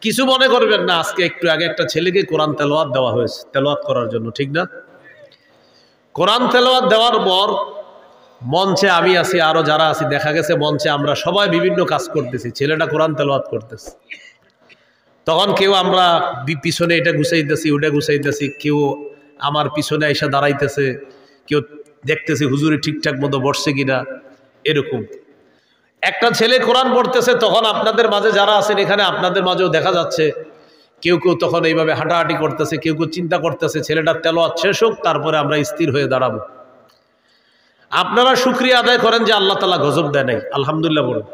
কিছু মনে করবেন না, আজকে একটু আগে একটা ছেলেকে কোরআন তেলাওয়াত দেওয়া হয়েছে তেলাওয়াত করার জন্য, ঠিক না? কোরআন তেলাওয়াত দেওয়ার পর মঞ্চে আমি আছি, আরো যারা আছি, দেখা গেছে মঞ্চে আমরা সবাই বিভিন্ন কাজ করতেছি, ছেলেটা কোরআন তেলাওয়াত করতেছে। তখন কেউ আমরা পিছনে এটা গুছাইতেছি, ওটা গুছাইতেছি, কেউ আমার পিছনে এসে দাঁড়াইতেছে, কেউ দেখতেছি হুজুরে ঠিকঠাক মতো বসছে কিনা। এরকম একটা ছেলে কোরআন পড়তেছে, তখন আপনাদের মাঝে যারা আছেন এখানে আপনাদের মাঝেও দেখা যাচ্ছে কেউ কেউ তখন এইভাবে হাঁটাহাঁটি করতেছে, কেউ কেউ চিন্তা করতেছে ছেলেটার তেলাওয়াত শেষ হোক, তারপরে আমরা স্থির হয়ে দাঁড়াবো। আপনারা শুকরিয়া আদায় করেন যে আল্লাহ তাআলা গজব দেয় নাই, আলহামদুলিল্লাহ বলুন।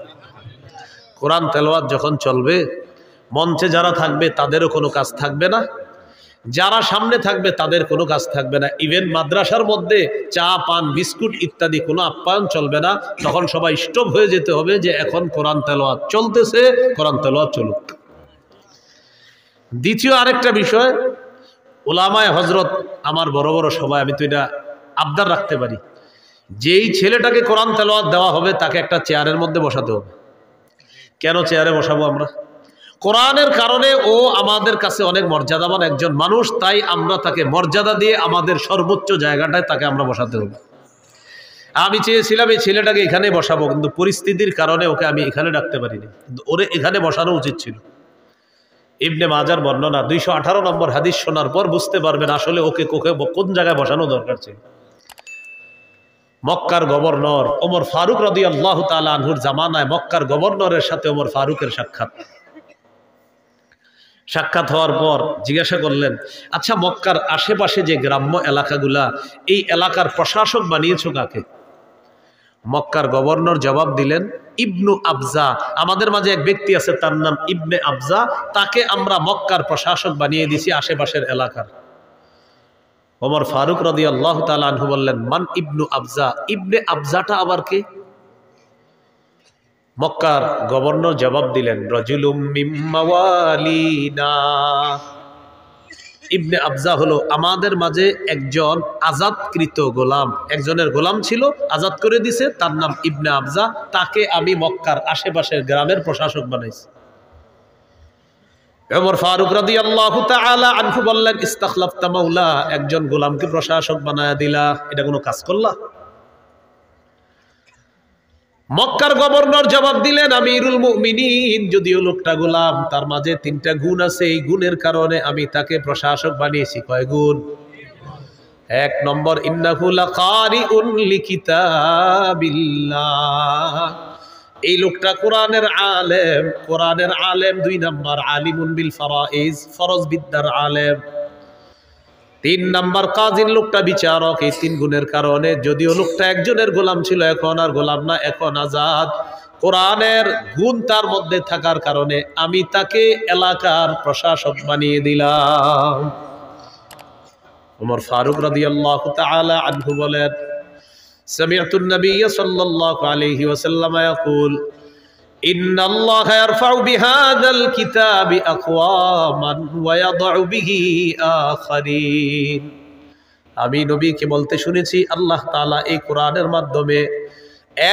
কোরআন তেলাওয়াত যখন চলবে, মঞ্চে যারা থাকবে তাদেরও কোনো কাজ থাকবে না, যারা সামনে থাকবে তাদের কোনো কাজ থাকবে না। ইভেন মাদ্রাসার মধ্যে চা পান বিস্কুট ইত্যাদি কোনো আপ্যায়ন চলবে না। তখন সবাই স্টপ হয়ে যেতে হবে যে এখন কোরআন তেলাওয়াত চলতেছে, কোরআন তেলাওয়াত চলুক। দ্বিতীয় আরেকটা বিষয়, উলামায়ে হযরত আমার বড় বড় সবাই, আমি তো এটা আবদার রাখতে পারি, যেই ছেলেটাকে কোরআন তেলাওয়াত দেওয়া হবে তাকে একটা চেয়ারের মধ্যে বসাতে হবে। কেন চেয়ারে বসাবো আমরা? কোরআনের কারণে ও আমাদের কাছে অনেক মর্যাদাবান একজন মানুষ, তাই আমরা তাকে মর্যাদা দিয়ে আমাদের সর্বোচ্চ জায়গাটায় তাকে আমরা বসাতে হবে। আমি চেয়েছিলাম এই ছেলেটাকে এখানে বসাবো, কিন্তু পরিস্থিতির কারণে ওকে আমি এখানে ডাকতে পারিনি, কিন্তু ওরে এখানে বসানো উচিত ছিল। ইবনে মাজার বর্ণনা 218 নম্বর হাদিস শোনার পর বুঝতে পারবেন আসলে ওকে কোন জায়গায় বসানো দরকার ছিল। মক্কার গভর্নর ওমর ফারুক রাদিয়াল্লাহু তাআলা আনহুর জামানায় মক্কার গভর্নরের সাথে ওমর ফারুকের সাক্ষাৎ হওয়ার পর জিজ্ঞাসা করলেন, আচ্ছা মক্কার আশেপাশে যে গ্রাম্য এলাকাগুলা, এই এলাকার প্রশাসক বানিয়েছো কাকে? মক্কার গভর্নর জবাব দিলেন, ইবনু আবজা, আমাদের মাঝে এক ব্যক্তি আছে তার নাম ইবনে আবজা, তাকে আমরা মক্কার প্রশাসক বানিয়ে দিছি আশেপাশের এলাকার। ওমর ফারুক রাদিয়াল্লাহু তাআলা আনহু বললেন, মান ইবনু আবজা, ইবনে আবজাটা আবার কে? মক্কার গভর্নর জবাব দিলেন, রাজুলুম মিন মাওয়ালিনা, ইবনে আবজা হলো আমাদের মাঝে একজন আজাদকৃত গোলাম, একজনের গোলাম ছিল, আজাদ করে দিছে, তার নাম ইবনে আবজা, তাকে আমি মক্কার আশেপাশের গ্রামের প্রশাসক বানাইছি। ওমর ফারুক রাদিয়াল্লাহু তাআলা আনহু বললেন, ইস্তাখলাফতা মাওলা, একজন গোলামকে প্রশাসক বানায়া দিলা, এটা কোনো কাজ করলা? মক্কার গভর্নর জবাব দিলেন, আমিরুল মুমিনিন, যদিও লোকটা গোলাম, তার মাঝে 3টা গুণ আছে, এই গুণের কারণে আমি তাকে প্রশাসক বানিয়েছি। কয় গুণ? 1 নম্বর, ইন্নাহু লাকারিউন লিকিতাবিল্লাহ, এই লোকটা কোরআনের আলেম, কোরআনের আলেম। 2 নম্বর, আলিমুন বিল ফারাইজ, ফরজ বিদ্যার আলেম। 3 নম্বর, কাজিন, লোকটা বিচারক। এই 3 গুণের কারণে, যদিও লোকটা একজনের গোলাম ছিল, এখন আর গোলাম না, এখন আজাদ। কোরআনের গুণ তার মধ্যে থাকার কারণে আমি তাকে এলাকার প্রশাসক বানিয়ে দিলাম। ওমর ফারুক রাদিয়াল্লাহু তাআলা আনহু বলেন, সামি'তুন নাবিয়্য সাল্লাল্লাহু আলাইহি ওয়াসাল্লাম ইয়াকুল, ইন্নাল্লাহা ইয়ারফা'ু বিহাযাল কিতাবি আকওয়ামান ওয়া ইয়াদউ বিহি আখারিন। আমি নবীকে বলতে শুনেছি, আল্লাহ তাআলা এই কোরআনের মাধ্যমে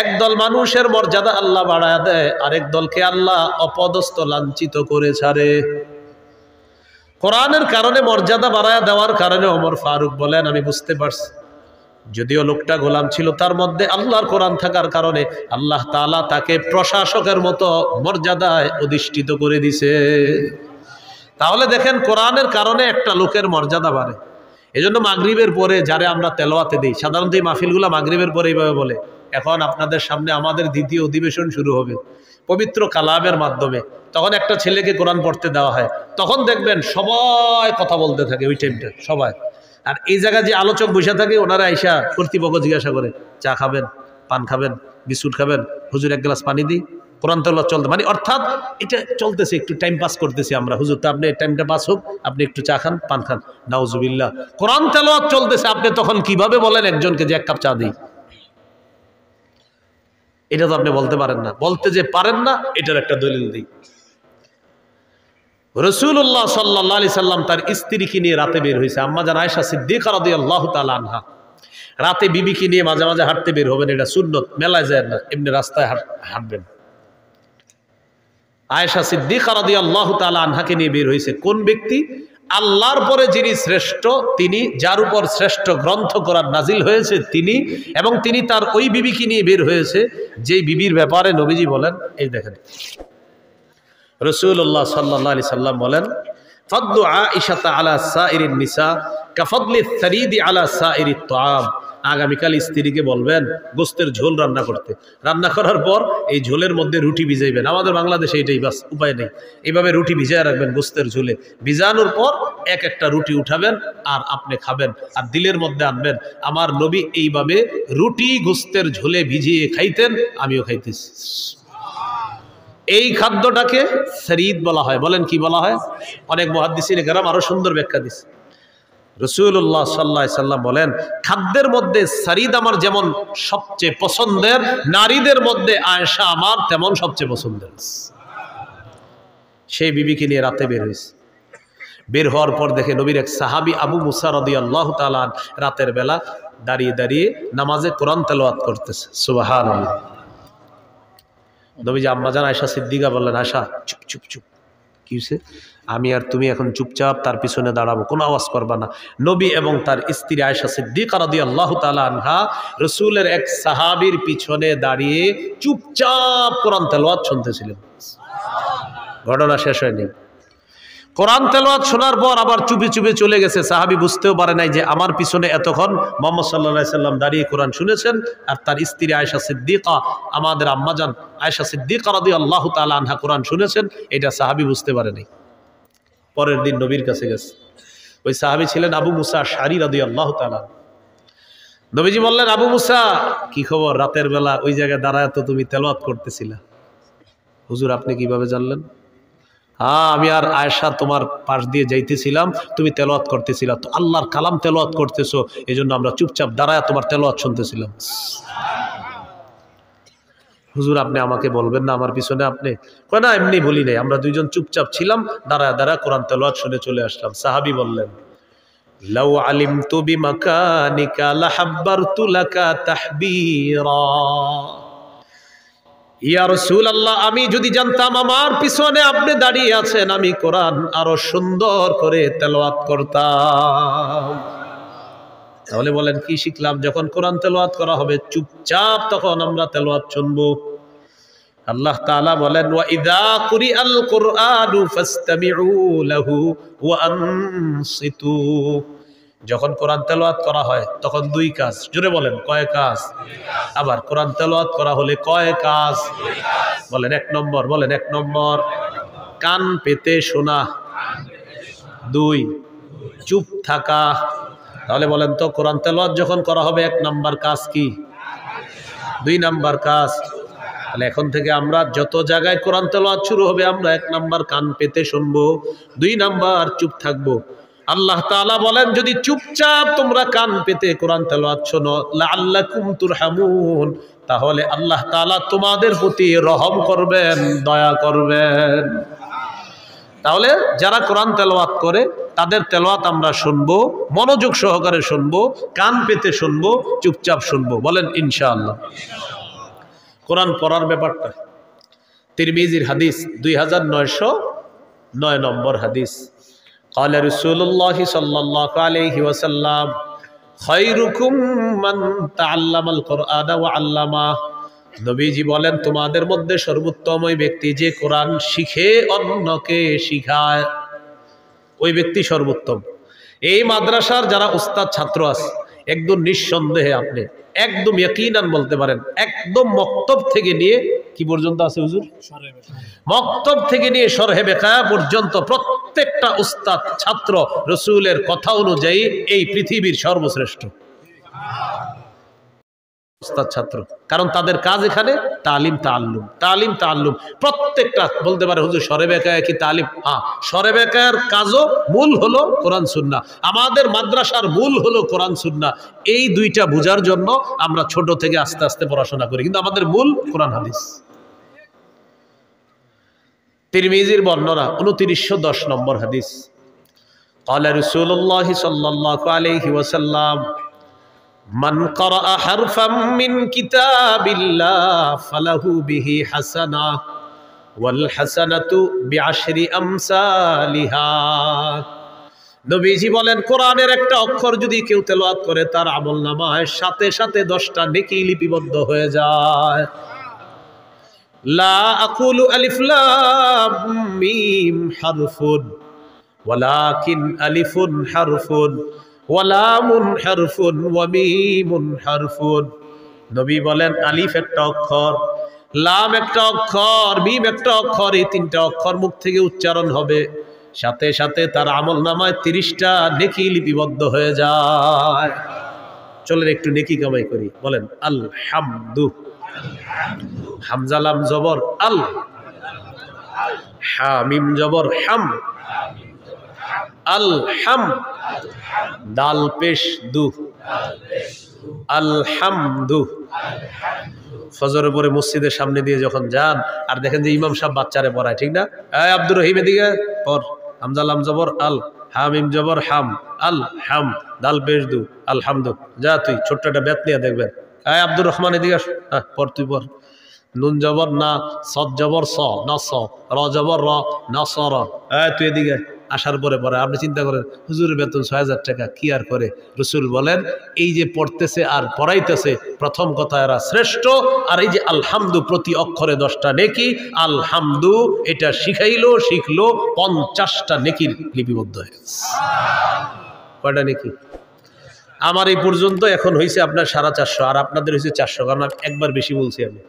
একদল মানুষের মর্যাদা আল্লাহ বাড়ায় দেয়, আরেক দলকে আল্লাহ অপদস্থ লাঞ্ছিত করে ছাড়ে। কোরআনের কারণে মর্যাদা বাড়ায় দেওয়ার কারণে ওমর ফারুক বলেন, আমি বুঝতে পারছি, যদিও লোকটা গোলাম ছিল, তার মধ্যে আল্লাহর কোরআন থাকার কারণে আল্লাহ তাআলা তাকে প্রশাসকের মতো মর্যাদায় অধিষ্ঠিত করে দিছে। তাহলে দেখেন, কোরআনের কারণে একটা লোকের মর্যাদা বাড়ে। এজন্য মাগরিবের পরে যারা আমরা তেলাওয়াতে দিই, সাধারণত এই মাহফিলগুলো মাগরিবের পরে এইভাবে বলে, এখন আপনাদের সামনে আমাদের দ্বিতীয় অধিবেশন শুরু হবে পবিত্র কালামের মাধ্যমে, তখন একটা ছেলেকে কোরআন পড়তে দেওয়া হয়, তখন দেখবেন সবাই কথা বলতে থাকে ওই টাইমটা সবাই। আর এই জায়গায় যে আলোচক বসে থাকে, ওনারা আইসা কর্তৃপক্ষ জিজ্ঞাসা করে, চা খাবেন, পান খাবেন, বিস্কুট খাবেন, হুজুর 1 গ্লাস পানি দিই, কোরআন তেলাওয়াত চলতে, মানে অর্থাৎ এটা চলতেছে, একটু টাইম পাস করতেছি আমরা, হুজুর তো আপনি টাইমটা পাস হোক, আপনি একটু চা খান, পান খান। নাউজুবিল্লাহ, কোরআন তেলাওয়াত চলতেছে, আপনি তখন কিভাবে বলেন একজনকে যে 1 কাপ চা দিই? এটা তো আপনি বলতে পারেন না। বলতে যে পারেন না, এটার একটা দলিল দিই। রাসূলুল্লাহ সাল্লাল্লাহু আলাইহি সাল্লাম তার স্ত্রীকে নিয়ে রাতে বের হয়েছে, আম্মা জান আয়েশা সিদ্দিকা রাদিয়াল্লাহু তাআলা আনহা। রাতে বিবিকে নিয়ে মাঝে মাঝে হাঁটতে বের হবেন, এটা সুন্নত, মেলায় যায় না, এমনি রাস্তায় হাঁটবেন। আয়েশা সিদ্দিকা রাদিয়াল্লাহু তাআলা আনহাকে নিয়ে বের হয়েছে। কোন ব্যক্তি? আল্লাহর পরে যিনি শ্রেষ্ঠ, তিনি, যার উপর শ্রেষ্ঠ গ্রন্থ কোরআন নাজিল হয়েছে তিনি, এবং তিনি তার ওই বিবিকে নিয়ে বের হয়েছে যেই বিবির ব্যাপারে নবীজি বলেন, এই দেখেন রাসূলুল্লাহ সাল্লাল্লাহু আলাইহি সাল্লাম বলেন, ফাদলু আয়েশাতা আলা সাইরিন নিসা কাফদলি সারিদি আলা সাইরিত তাআম। আগামীকাল স্ত্রীকে বলবেন গোস্তের ঝোল রান্না করতে, রান্না করার পর এই ঝোলের মধ্যে রুটি ভিজাইবেন। আমাদের বাংলাদেশে এইটাই, বাস উপায় নেই। এইভাবে রুটি ভিজায় রাখবেন গোস্তের ঝোলে, ভিজানোর পর এক একটা রুটি উঠাবেন আর আপনি খাবেন, আর দিলের মধ্যে আনবেন আমার নবী এইভাবে রুটি গোস্তের ঝোলে ভিজিয়ে খাইতেন, আমিও খাইতেছি। এই খাদ্যটাকে সরিদ বলা হয়। বলেন কি বলা হয়? অনেক মুহাদ্দিসিন কেরাম আরো সুন্দর ব্যাখ্যা দিচ্ছে। রাসূলুল্লাহ সাল্লাল্লাহু আলাইহি সাল্লাম বলেন, খাদ্যের মধ্যে সরিদ আমার যেমন সবচেয়ে পছন্দের, নারীদের মধ্যে আয়েশা আমার তেমন সবচেয়ে পছন্দের। সেই বিবিকে নিয়ে রাতে বের হয়েছে। বের হওয়ার পর দেখে নবীর এক সাহাবী আবু মুসা রাদিয়াল্লাহু তাআলা রাতের বেলা দাঁড়িয়ে দাঁড়িয়ে নামাজে কোরআন তেলাওয়াত করতেছে। সুবহানাল্লাহ। নবীজি আম্মাজান আয়েশা সিদ্দিকা বললেন, আয়েশা চুপ চুপ চুপ, কি হয়েছে? আমি আর তুমি এখন চুপচাপ তার পিছনে দাঁড়াবো, কোনো আওয়াজ করবা না। নবী এবং তার স্ত্রী আয়েশা সিদ্দিকা রাদিয়াল্লাহু তাআলা আনহা রাসূলের এক সাহাবীর পিছনে দাঁড়িয়ে চুপচাপ কোরআন তেলাওয়াত শুনতেছিলেন। ঘটনা শেষ হয়নি। কোরআন তেলাওয়াত শোনার পর আবার চুপি চুপি চলে গেছে। সাহাবী বুঝতেও পারে নাই যে আমার পিছনে এতক্ষণ মুহাম্মদ সাল্লাল্লাহু আলাইহি সাল্লাম দাঁড়িয়ে কোরআন শুনেছেন, আর তার স্ত্রী আয়েশা সিদ্দিকা, আমাদের আম্মাজান আয়েশা সিদ্দিকা রাদিয়াল্লাহু তাআলা আনহা কোরআন শুনেছেন, এটা সাহাবী বুঝতে পারে নাই। পরের দিন নবীর কাছে গেছে। ওই সাহাবী ছিলেন আবু মুসা আশআরী রাদিয়াল্লাহু তাআলা। নবীজি বললেন, আবু মুসা কি খবর? রাতের বেলা ওই জায়গায় দাঁড়ায় তো তুমি তেলাওয়াত করতেছিলা। হুজুর আপনি কিভাবে জানলেন? হ্যাঁ, আমি আর আয়েশা তোমার পাশ দিয়ে যাইতেছিলাম, তুমি তেলাওয়াত করতেছিলা, তো আল্লাহর কালাম তেলাওয়াত করতেছো, এই জন্য আমরা চুপচাপ দাঁড়ায় তোমার তেলাওয়াত শুনতেছিলাম। হুজুর আপনি আমাকে বলবেন না আমার পিছনে আপনি? কয় না, এমনি বলি নাই, আমরা দুইজন চুপচাপ ছিলাম, দাঁড়ায় দাঁড়ায় কোরআন তেলাওয়াত শুনে চলে আসলাম। সাহাবী বললেন, লাউ আলিমতু বিমাকানিকা লাহাব্বারতু লাকা তাহবীরা। ইয়া রাসূলুল্লাহ, আমি যদি জানতাম আমার পিছনে আপনি দাঁড়িয়ে আছেন, আমি কোরআন আরো সুন্দর করে তেলাওয়াত করতাম। তাহলে বলেন কি শিখলাম? যখন কোরআন তেলাওয়াত করা হবে চুপচাপ, তখন আমরা তেলাওয়াত শুনবো। আল্লাহ তাআলা বলেন, ওয়া ইযা কুরিআল কুরআনু ফাসতামিউ লাহু ওয়া আনসিতু। যখন কোরআন তেলাওয়াত করা হয় তখন দুই কাজ। জোরে বলেন, কয় কাজ? আবার কোরআন তেলাওয়াত করা হলে কয় কাজ? বলেন এক নম্বর, বলেন এক নম্বর, কান পেতে শোনা। দুই, চুপ থাকা। তাহলে বলেন তো, কোরআন তেলাওয়াত যখন করা হবে এক নাম্বার কাজ কি? দুই নাম্বার কাজ। তাহলে এখন থেকে আমরা যত জায়গায় কোরআন তেলাওয়াত শুরু হবে, আমরা এক নাম্বার কান পেতে শুনবো, দুই নাম্বার চুপ থাকবো। আল্লাহ তাআলা বলেন, যদি চুপচাপ তোমরা কান পেতে কোরআন তেলাওয়াত শোনো, লাআল্লাকুম তুরহামুন, তাহলে আল্লাহ তাআলা তোমাদের প্রতি রহম করবেন, দয়া করবেন। তাহলে যারা কোরআন তেলাওয়াত করে তাদের তেলাওয়াত আমরা শুনবো, মনোযোগ সহকারে শুনবো, কান পেতে শুনবো, চুপচাপ শুনবো। বলেন ইনশাআল্লাহ। কোরআন পড়ার ব্যাপারটা, তিরমিজির হাদিস 2909 নম্বর হাদিস। قال رسول الله صلى الله عليه وسلم خيركم من تعلم القرآن وعلمه। নবীজি বলেন, তোমাদের মধ্যে সর্বোত্তম ওই ব্যক্তি যে কোরআন শিখে অন্যকে শিখায়, ওই ব্যক্তি সর্বোত্তম। এই মাদ্রাসার যারা উস্তাদ ছাত্র আছে, একদম নিঃসন্দেহে আপনি একদম ইয়াকিনান বলতে পারেন, একদম মক্তব থেকে নিয়ে কি পর্যন্ত আছে হুজুর? মক্তব থেকে নিয়ে শরহে বেকায়া পর্যন্ত প্রত্যেকটা উস্তাদ ছাত্র রাসূলের কথা অনুযায়ী এই পৃথিবীর সর্বশ্রেষ্ঠ উস্তাদ ছাত্র। কারণ তাদের কাজ এখানে তালিম তাআল্লুম, তালিম তাআল্লুম। প্রত্যেকটা বলতে পারে হুজুর শরহে বেকায়া কি তালিম? হ্যাঁ, শরহে বেকায়ার কাজও মূল হলো কোরআন সুন্নাহ। আমাদের মাদ্রাসার মূল হলো কোরআন সুন্নাহ। এই দুইটা বোঝার জন্য আমরা ছোট থেকে আস্তে আস্তে পড়াশোনা করি, কিন্তু আমাদের মূল কোরআন হাদিস। তিরমিজির বর্ণনা 2910 নম্বর হাদিস। قال رسول الله صلى الله عليه وسلم من قرأ حرفا من كتاب الله فله به حسنة ওয়াল হাসানাতু বিআশরি আমসালিহা। নবীজি বলেন কোরআনের একটা অক্ষর যদি কেউ তেলাওয়াত করে তার আমলনামায় সাথে সাথে 10টা নেকি লিপিবদ্ধ হয়ে যায়। লা আকুলু আলিফ লাম মিম হারফুন ওয়ালাকিন আলিফুন হারফুন ওয়া লামুন হারফুন ওয়া মিমুন হারফুন। নবী বলেন আলিফ একটা অক্ষর, লাম একটা অক্ষর, মিম একটা অক্ষর, এই 3টা অক্ষর মুখ থেকে উচ্চারণ হবে, সাথে সাথে তার আমলনামায় 30টা নেকি লিপিবদ্ধ হয়ে যায়। চলেন একটু নেকি কামাই করি। বলেন আলহামদু, হামজা লাম জবর আল, হা মিম জবর হাম, আল হাম, দাল পেশ দু, আলহামদু। ফজরের পরে মসজিদের সামনে দিয়ে যখন যান আর দেখেন যে ইমাম সাহেব বাচ্চারে পড়ায়, ঠিক না? এই আব্দুর রহিম এদিকে পড়, হামজা লাম জবর আল, হা মিম জবর হাম, আল হাম, দাল পেশ দু, আলহামদু। যা তুই ছোট্ট একটা বেত নিয়ে দেখবেন। এই আব্দুর রহমান এদিকে আস, হ্যাঁ পড় তুই পড়। নুন জবর না, সদ জবর স না স, র জবর র না স র। তুই এদিকে আসার পরে পরে আপনি চিন্তা করেন হুজুরের বেতন 6000 টাকা, কি আর করে? রসুল বলেন এই যে পড়তেছে আর পড়াইতেছে, প্রথম কথা এরা শ্রেষ্ঠ। আর এই যে আলহামদু প্রতি অক্ষরে 10টা নেকি, আলহামদু এটা শিখাইলো শিখলো 50টা নেকির লিপিবদ্ধ হয়ে গেছে। কয়টা নেকি? আমার এই পর্যন্ত এখন হয়েছে আপনার 450, আর আপনাদের হয়েছে 400, কারণ একবার বেশি বলছি আমি।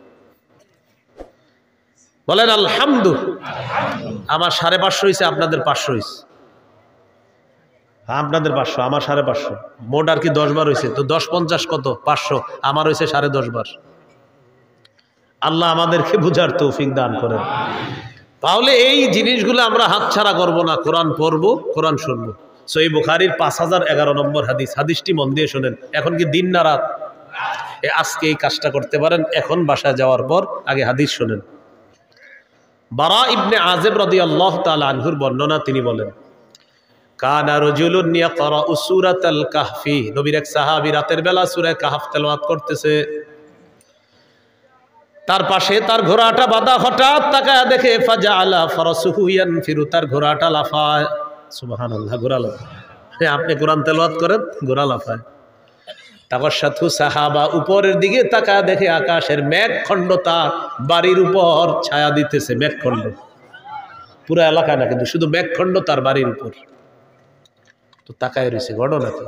বলেন আলহামদু। আমার 550 হয়েছে, আপনাদের 500 হয়েছে। আপনাদের 500, আমার 550, মোট আর কি 10 বার হয়েছে। তো 10 50 কত? 500, আমার হয়েছে 10.5 বার। আল্লাহ আমাদেরকে বুঝার তৌফিক দান করেন। তাহলে এই জিনিসগুলো আমরা হাতছাড়া করব না। কোরআন পড়বো, কোরআন শুনবো। সহিহ বুখারীর 5011 নম্বর হাদিস, হাদিসটি মন দিয়ে শোনেন। এখন কি দিন না রাত? আজকে এই কাজটা করতে পারেন। এখন বাসায় যাওয়ার পর আগে হাদিস শোনেন। বারা ইবনে আযিব রাদিয়াল্লাহু তাআলা আনহুর বর্ণনা, তিনি বলেন কানা রাজুলুন ইয়াকরাউ সূরাতাল কাহফি। নবীর এক সাহাবী রাতের বেলা সূরা কাহফ তেলাওয়াত করতেছে। তার পাশে তার ঘোড়াটা বাঁধা, হঠাৎ তাকায় দেখে ফাজাআলা ফারাসুহু ইয়ানফিরু, তার ঘোড়াটা লাফায়। সুবহানাল্লাহ, ঘোড়া লাফায়। আপনি কোরআন তেলাওয়াত করেন, ঘোড়া লাফায়। তাকাশাতু সাহাবা, উপরের দিকে তাকায় দেখে আকাশের মেঘখণ্ড তার বাড়ির উপর ছায়া দিতেছে। মেঘখণ্ড পুরো এলাকা না, কিন্তু শুধু মেঘখণ্ড তার বাড়ির উপর। তো তাকায় রয়েছে, ঘটনা কি?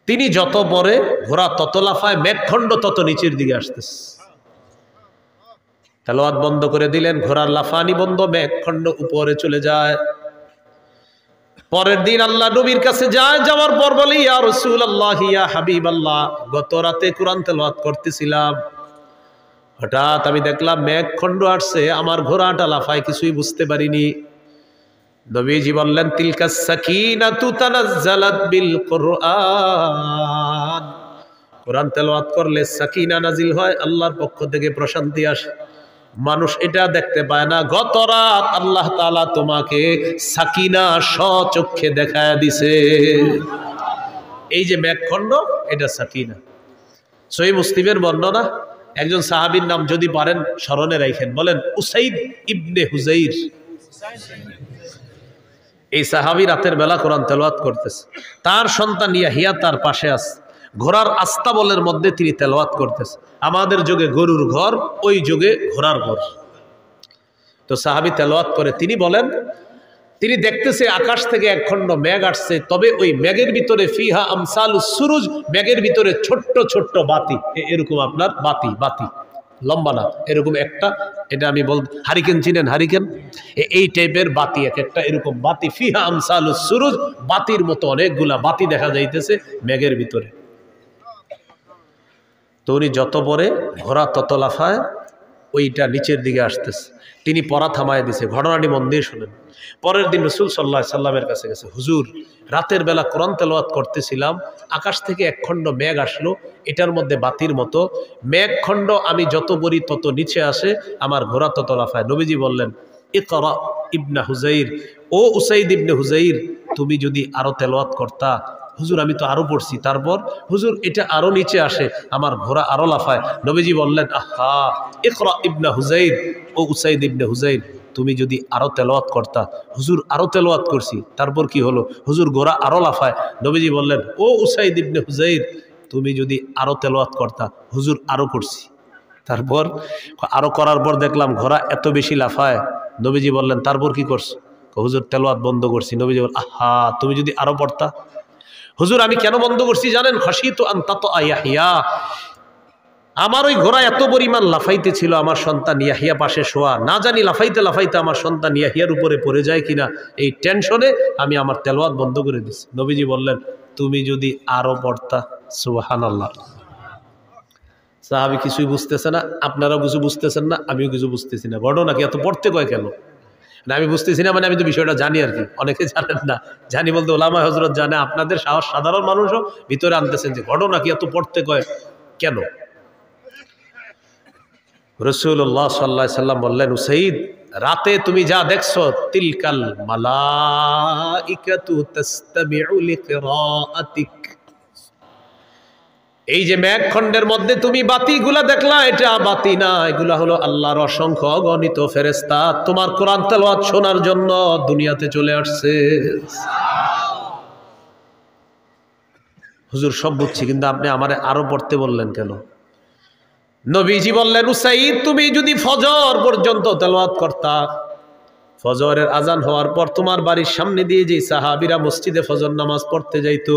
তিনি যত পরে ঘোড়া তত লাফায়, মেঘখণ্ড তত নিচের দিকে আসতেছে। তেলাওয়াত বন্ধ করে দিলেন, ঘোড়ার লাফানি বন্ধ, মেঘখণ্ড উপরে চলে যায়। পরের দিন আল্লাহ নবীর কাছে যায়, যাওয়ার পর বলে ইয়া রাসূলুল্লাহ, ইয়া হাবিবাল্লাহ, গত রাতে কোরআন তেলাওয়াত করতেছিলাম, হঠাৎ আমি দেখলাম মেঘখণ্ড আসছে, আমার ঘোড়াটা লাফায়, কিছুই বুঝতে পারিনি। নবীজি বললেন তিলকাস সাকিনাতু তানাজ্জালাত বিল কুরআন। কোরআন তেলাওয়াত করলে সাকিনা নাজিল হয়, আল্লাহর পক্ষ থেকে প্রশান্তি আসে। মানুষ এটা দেখতে পায় না। গত রাত আল্লাহ তাআলা তোমাকে সাকিনা স্বচক্ষে দেখায় দিছে। এই যে মেঘখণ্ড, এটা সাকিনা। সহিহ মুসলিমের বর্ণনা, একজন সাহাবীর নাম যদি পারেন স্মরণে রাখেন, বলেন উসাইদ ইবনে হুজাইর। এই সাহাবী রাতের বেলা কোরআন তেলাওয়াত করতেছে, তার সন্তান ইয়াহিয়া তার পাশে আছে। ঘোড়ার আস্তাবলের মধ্যে তিনি তেলাওয়াত করতেছে। আমাদের যুগে গরুর ঘর, ওই যুগে ঘোড়ার ঘর। তো সাহাবী তেলাওয়াত করে, তিনি বলেন তিনি দেখতেছে আকাশ থেকে একখণ্ড মেঘ আসছে, তবে ওই মেঘের ভিতরে ফিহা আমসালুস সুরুজ, মেঘের ভিতরে ছোট্ট ছোট্ট বাতি, এরকম আপনার বাতি, বাতি লম্বা না, এরকম একটা, এটা আমি বল, হারিকেন চিনেন? হারিকেন, এই টাইপের বাতি, এক একটা এরকম বাতি। ফিহা আমসালুস সুরুজ, বাতির মতো অনেকগুলা বাতি দেখা যাইতেছে মেঘের ভিতরে। তো উনি যত পরে ঘোড়া তত লাফায়, ওইটা নিচের দিকে আসতেছে। তিনি পড়া থামায় দিছে। ঘটনাটি মন দিয়ে শুনেন। পরের দিন রাসূল সাল্লাল্লাহু আলাইহি সাল্লামের কাছে গেছে, হুজুর রাতের বেলা কোরআন তেলাওয়াত করতেছিলাম, আকাশ থেকে একখণ্ড মেঘ আসলো, এটার মধ্যে বাতির মতো মেঘখণ্ড, আমি যত পড়ি তত নিচে আসে, আমার ঘোড়া তত লাফায়। নবীজি বললেন ইকরা ইবনে হুজাইর, ও উসাইদ ইবনে হুজাইর, তুমি যদি আরো তেলাওয়াত করতা, হুজুর আমি তো আরো পড়ছি, তারপর হুজুর এটা আরো নিচে আসে, আমার ঘোড়া আরো লাফায়। নবীজি বললেন, আহা ইকরা ইবনে হুজাইর, ও উসাইদ ইবনে হুজাইর, তুমি যদি আরো তেলাওয়াত করতা। হুজুর আরো তেলাওয়াত করছি, তারপর কি হলো? হুজুর ঘোড়া আরো লাফায়। নবীজি বললেন, ও উসাইদ ইবনে হুজাইর, তুমি যদি আরো তেলাওয়াত করতা। হুজুর আরো করছি, তারপর আরো করার পর দেখলাম ঘোড়া এত বেশি লাফায়। নবীজি বললেন, তারপর কি করছো? হুজুর তেলাওয়াত বন্ধ করছি। নবীজি বললেন, আহা তুমি যদি আরো পড়তা। হুজুর আমি কেন বন্ধ করছি জানেন? খাশিতু আন তাতআ ইয়াহইয়া, আমার ওই ঘোড়া এত পরিমাণ লাফাইতে ছিল, আমার সন্তান ইয়াহিয়া পাশে শোয়া, না জানি লাফাইতে লাফাইতে আমার সন্তান ইয়াহিয়ার উপরে পড়ে যায় কিনা, এই টেনশনে আমি আমার তেলাওয়াত বন্ধ করে দিছি। নবীজি বললেন, তুমি যদি আরো পড়তা। সুবহানাল্লাহ। সাহাবী কিছুই বুঝতেছে না, আপনারাও কিছু বুঝতেছেন না, আমিও কিছু বুঝতেছি না। ঘটনা কি? এত পড়তে কয় কেন? না আমি বুঝতেছি না, মানে আমি তো বিষয়টা জানি আর কি, অনেকে জানেন না। জানি বলতে ওলামা হযরত জানে, আপনাদের সাধারণ মানুষও ভিতরে আনতেছেন যে ঘটনা কি, এত পড়তে কয় কেন? রাসূলুল্লাহ সাল্লাল্লাহু আলাইহি সাল্লাম বললেন, উসাইদ রাতে তুমি যা দেখছো, তিলকাল মালাইকাতু তাসতামিউ লিকিরাআতিক, এই যে মেঘখণ্ডের মধ্যে তুমি বাতিগুলা দেখলা, এটা বাতি না, এগুলা হলো আল্লাহর অসংখ্য অগণিত ফেরেশতা, তোমার কোরআন তেলাওয়াত শোনার জন্য দুনিয়াতে চলে আসছে। হুজুর সব বুঝছি, কিন্তু আপনি আমারে আরো পড়তে বললেন কেন? নবীজি বললেন, উসাইদ তুমি যদি ফজর পর্যন্ত তেলাওয়াত করতা, ফজরের আজান হওয়ার পর তোমার বাড়ির সামনে দিয়ে যে সাহাবীরা মসজিদে ফজর নামাজ পড়তে যাইতো,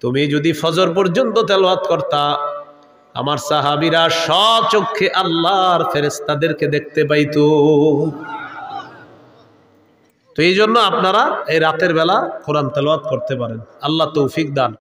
তুমি যদি ফজর পর্যন্ত তেলাওয়াত করতা, আমার সাহাবীরা স্বচক্ষে আল্লাহর ফেরেশতাদেরকে দেখতে পাইতো। তো এই জন্য আপনারা এই রাতের বেলা কোরআন তেলাওয়াত করতে পারেন। আল্লাহ তৌফিক দান।